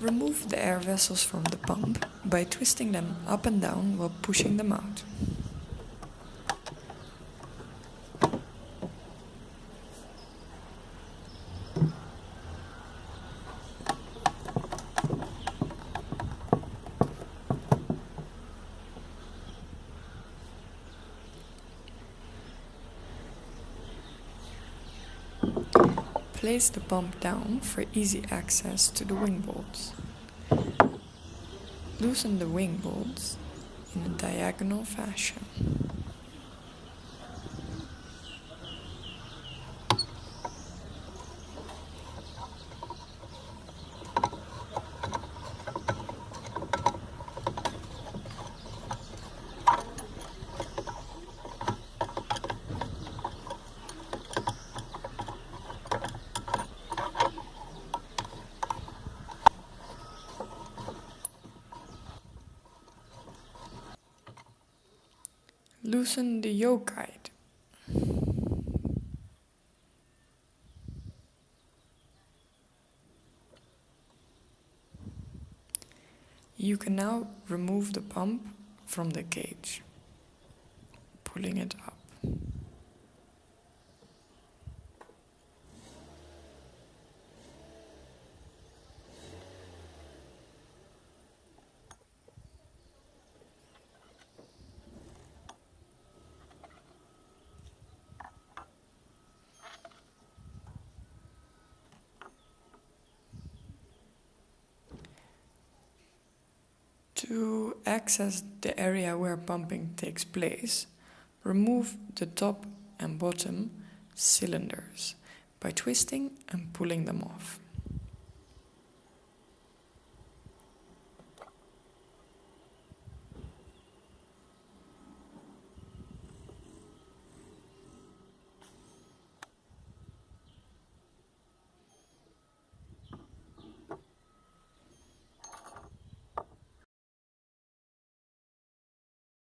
Remove the air vessels from the pump by twisting them up and down while pushing them out. Place the pump down for easy access to the wing bolts. Loosen the wing bolts in a diagonal fashion. Loosen the yoke guide. You can now remove the pump from the cage, pulling it up. To access the area where pumping takes place, remove the top and bottom cylinders by twisting and pulling them off.